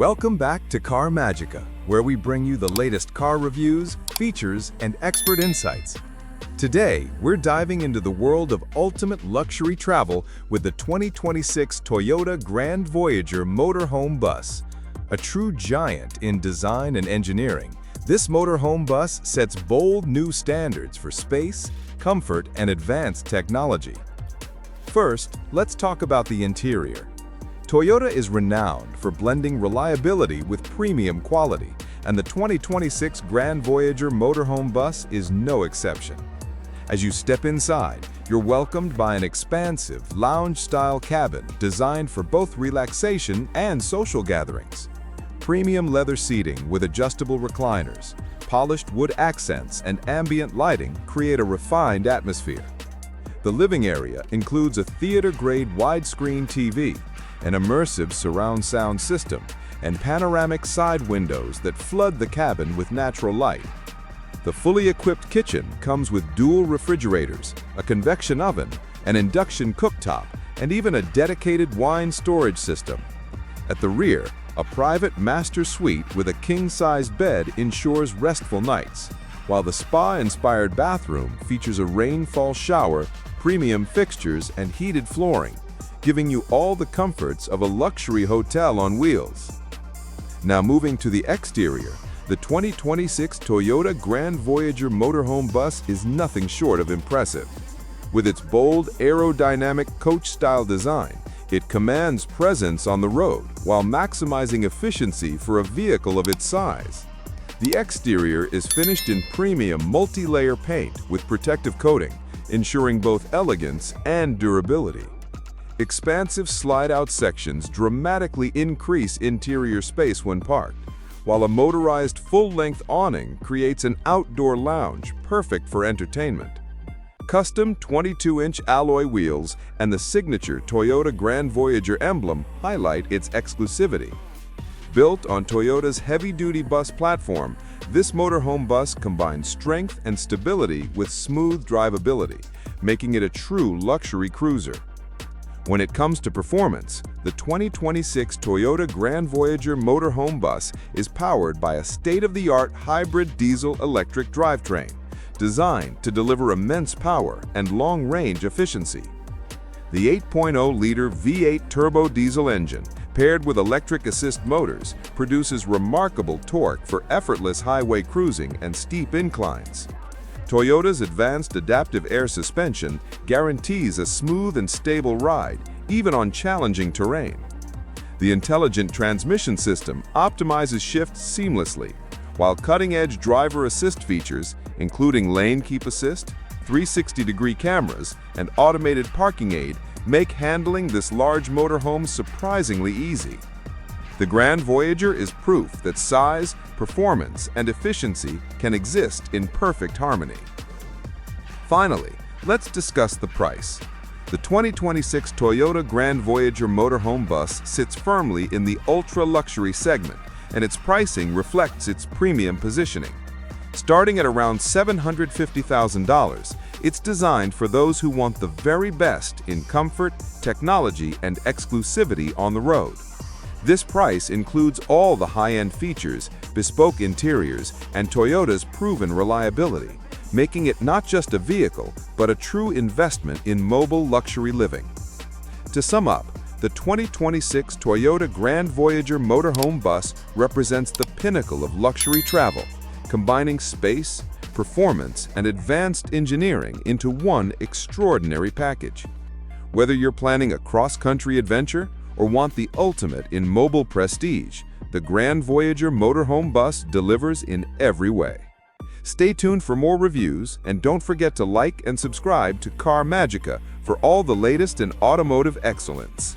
Welcome back to Car Magica, where we bring you the latest car reviews, features, and expert insights. Today, we're diving into the world of ultimate luxury travel with the 2026 Toyota GrandVoyager Motorhome Bus. A true giant in design and engineering, this motorhome bus sets bold new standards for space, comfort, and advanced technology. First, let's talk about the interior. Toyota is renowned for blending reliability with premium quality, and the 2026 GrandVoyager Motorhome Bus is no exception. As you step inside, you're welcomed by an expansive, lounge-style cabin designed for both relaxation and social gatherings. Premium leather seating with adjustable recliners, polished wood accents, and ambient lighting create a refined atmosphere. The living area includes a theater-grade widescreen TV, an immersive surround sound system, and panoramic side windows that flood the cabin with natural light. The fully equipped kitchen comes with dual refrigerators, a convection oven, an induction cooktop, and even a dedicated wine storage system. At the rear, a private master suite with a king-sized bed ensures restful nights, while the spa-inspired bathroom features a rainfall shower, premium fixtures, and heated flooring, giving you all the comforts of a luxury hotel on wheels. Now moving to the exterior, the 2026 Toyota GrandVoyager Motorhome Bus is nothing short of impressive. With its bold aerodynamic coach-style design, it commands presence on the road while maximizing efficiency for a vehicle of its size. The exterior is finished in premium multi-layer paint with protective coating, ensuring both elegance and durability. Expansive slide-out sections dramatically increase interior space when parked, while a motorized full-length awning creates an outdoor lounge perfect for entertainment. Custom 22-inch alloy wheels and the signature Toyota GrandVoyager emblem highlight its exclusivity. Built on Toyota's heavy-duty bus platform, this motorhome bus combines strength and stability with smooth drivability, making it a true luxury cruiser. When it comes to performance, the 2026 Toyota GrandVoyager Motorhome Bus is powered by a state-of-the-art hybrid diesel-electric drivetrain, designed to deliver immense power and long-range efficiency. The 8.0-liter V8 turbo diesel engine, paired with electric assist motors, produces remarkable torque for effortless highway cruising and steep inclines. Toyota's advanced adaptive air suspension guarantees a smooth and stable ride, even on challenging terrain. The intelligent transmission system optimizes shifts seamlessly, while cutting-edge driver assist features, including lane keep assist, 360-degree cameras, and automated parking aid, make handling this large motorhome surprisingly easy. The GrandVoyager is proof that size, performance, and efficiency can exist in perfect harmony. Finally, let's discuss the price. The 2026 Toyota GrandVoyager Motorhome Bus sits firmly in the ultra-luxury segment, and its pricing reflects its premium positioning. Starting at around $750,000, it's designed for those who want the very best in comfort, technology, and exclusivity on the road. This price includes all the high-end features, bespoke interiors, and Toyota's proven reliability, making it not just a vehicle, but a true investment in mobile luxury living. To sum up, the 2026 Toyota GrandVoyager Motorhome Bus represents the pinnacle of luxury travel, combining space, performance, and advanced engineering into one extraordinary package. Whether you're planning a cross-country adventure or want the ultimate in mobile prestige, the GrandVoyager Motorhome Bus delivers in every way. Stay tuned for more reviews, and don't forget to like and subscribe to Car Magica for all the latest in automotive excellence.